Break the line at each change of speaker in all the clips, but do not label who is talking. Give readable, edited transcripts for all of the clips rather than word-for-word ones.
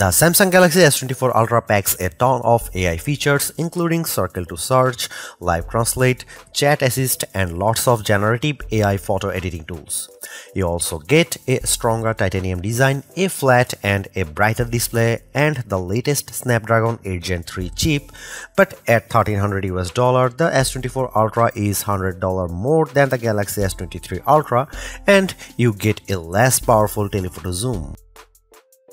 The Samsung Galaxy S24 Ultra packs a ton of AI features including Circle to Search, Live Translate, Chat Assist and lots of generative AI photo editing tools. You also get a stronger titanium design, a flat and a brighter display and the latest Snapdragon 8 Gen 3 chip, but at $1,300 the S24 Ultra is $100 more than the Galaxy S23 Ultra and you get a less powerful telephoto zoom.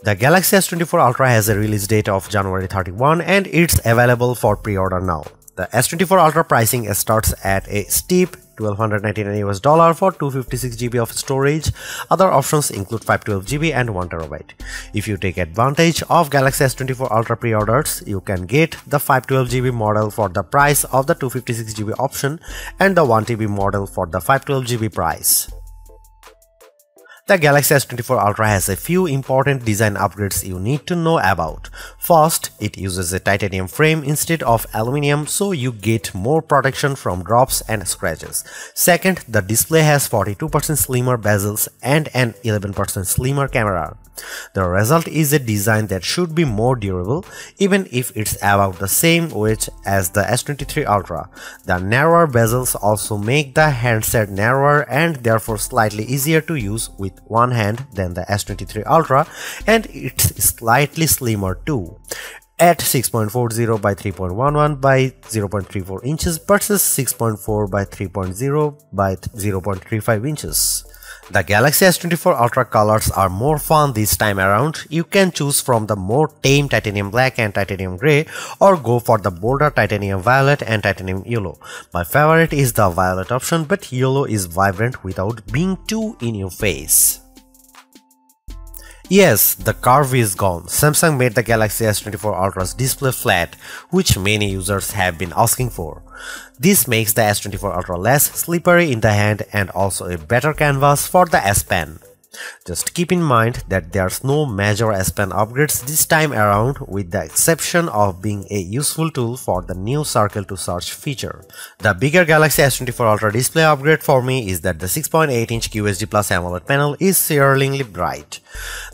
The Galaxy S24 Ultra has a release date of January 31 and it's available for pre-order now. The S24 Ultra pricing starts at a steep $1,299 for 256GB of storage. Other options include 512GB and 1TB. If you take advantage of Galaxy S24 Ultra pre-orders, you can get the 512GB model for the price of the 256GB option and the 1TB model for the 512GB price. The Galaxy S24 Ultra has a few important design upgrades you need to know about. First, it uses a titanium frame instead of aluminum, so you get more protection from drops and scratches. Second, the display has 42% slimmer bezels and an 11% slimmer camera. The result is a design that should be more durable, even if it's about the same weight as the S23 Ultra. The narrower bezels also make the handset narrower and therefore slightly easier to use with one hand than the S23 Ultra, and it's slightly slimmer too, at 6.40 by 3.11 by 0.34 inches versus 6.4 by 3.0 by 0.35 inches. The Galaxy S24 Ultra colors are more fun this time around. You can choose from the more tame titanium black and titanium grey or go for the bolder titanium violet and titanium yellow. My favorite is the violet option, but yellow is vibrant without being too in your face. Yes, the curve is gone. Samsung made the Galaxy S24 Ultra's display flat, which many users have been asking for. This makes the S24 Ultra less slippery in the hand and also a better canvas for the S Pen. Just keep in mind that there's no major S Pen upgrades this time around, with the exception of being a useful tool for the new Circle to Search feature. The bigger Galaxy S24 Ultra display upgrade for me is that the 6.8-inch QHD Plus AMOLED panel is startlingly bright.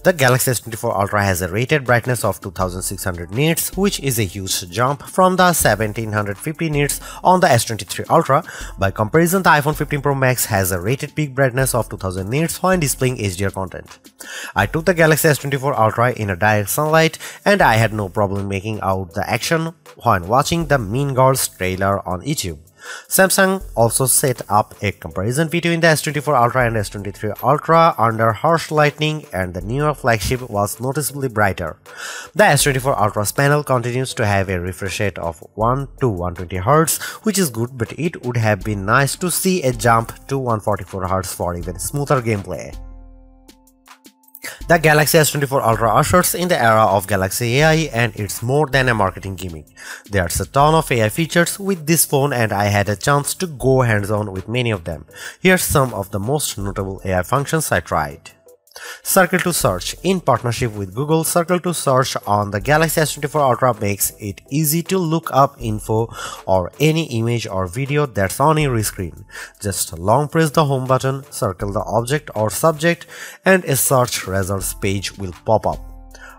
The Galaxy S24 Ultra has a rated brightness of 2600 nits, which is a huge jump from the 1750 nits on the S23 Ultra. By comparison, the iPhone 15 Pro Max has a rated peak brightness of 2000 nits when displaying HDR content. I took the Galaxy S24 Ultra in a direct sunlight and I had no problem making out the action when watching the Mean Girls trailer on YouTube. Samsung also set up a comparison between the S24 Ultra and S23 Ultra under harsh lighting, and the newer flagship was noticeably brighter. The S24 Ultra's panel continues to have a refresh rate of 1 to 120Hz, which is good, but it would have been nice to see a jump to 144Hz for even smoother gameplay. The Galaxy S24 Ultra ushers in the era of Galaxy AI, and it's more than a marketing gimmick. There's a ton of AI features with this phone and I had a chance to go hands-on with many of them. Here's some of the most notable AI functions I tried. Circle to Search. In partnership with Google, Circle to Search on the Galaxy S24 Ultra makes it easy to look up info or any image or video that's on your screen. Just long press the home button, circle the object or subject, and a search results page will pop up.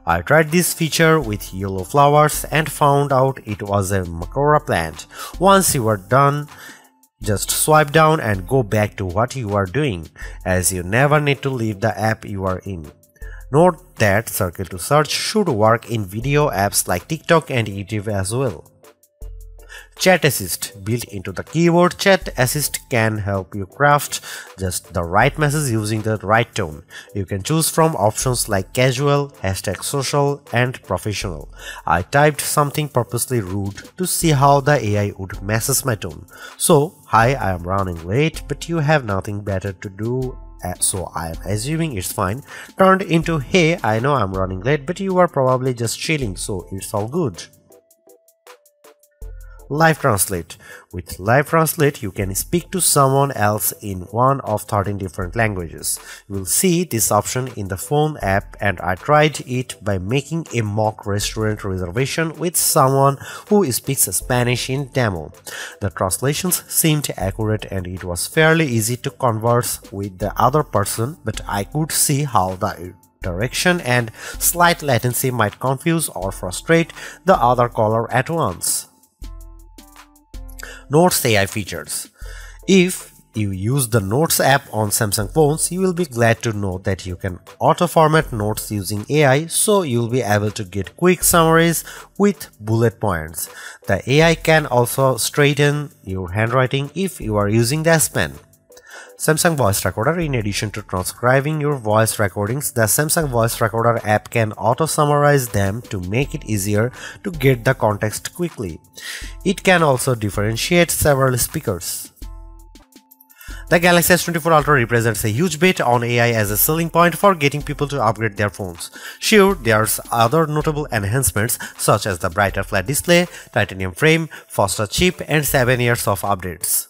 I tried this feature with yellow flowers and found out it was a Makora plant. Once you are done, just swipe down and go back to what you are doing, as you never need to leave the app you are in. Note that Circle to Search should work in video apps like TikTok and YouTube as well. Chat Assist. Built into the keyboard, Chat Assist can help you craft just the right message using the right tone. You can choose from options like casual, #social, and professional. I typed something purposely rude to see how the AI would message my tone. So, hi, I am running late, but you have nothing better to do, so I am assuming it's fine, turned into, hey, I know I'm running late, but you are probably just chilling, so it's all good. Live Translate. With Live Translate, you can speak to someone else in one of 13 different languages. You will see this option in the phone app, and I tried it by making a mock restaurant reservation with someone who speaks Spanish in demo. The translations seemed accurate and it was fairly easy to converse with the other person, but I could see how the direction, and slight latency might confuse or frustrate the other caller at once. Notes AI features. If you use the Notes app on Samsung phones, you will be glad to know that you can auto-format notes using AI, so you'll be able to get quick summaries with bullet points. The AI can also straighten your handwriting if you are using the S Pen. Samsung Voice Recorder. In addition to transcribing your voice recordings, the Samsung Voice Recorder app can auto-summarize them to make it easier to get the context quickly. It can also differentiate several speakers. The Galaxy S24 Ultra represents a huge bet on AI as a selling point for getting people to upgrade their phones. Sure, there's other notable enhancements such as the brighter flat display, titanium frame, faster chip, and 7 years of updates.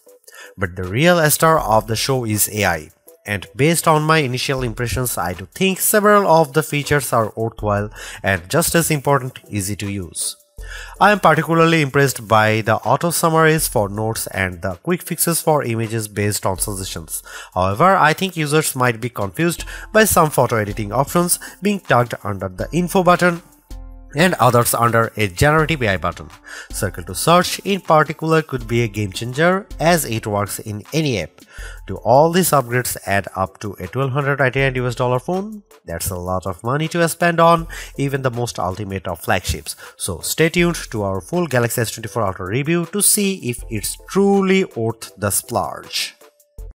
But the real star of the show is AI. And based on my initial impressions, I do think several of the features are worthwhile and just as important, easy to use. I am particularly impressed by the auto summaries for notes and the quick fixes for images based on suggestions. However, I think users might be confused by some photo editing options being tucked under the info button and others under a generative AI button. Circle to search in particular could be a game changer as it works in any app. Do all these upgrades add up to a $1,299 phone? That's a lot of money to spend on even the most ultimate of flagships. So stay tuned to our full Galaxy S24 Ultra review to see if it's truly worth the splurge.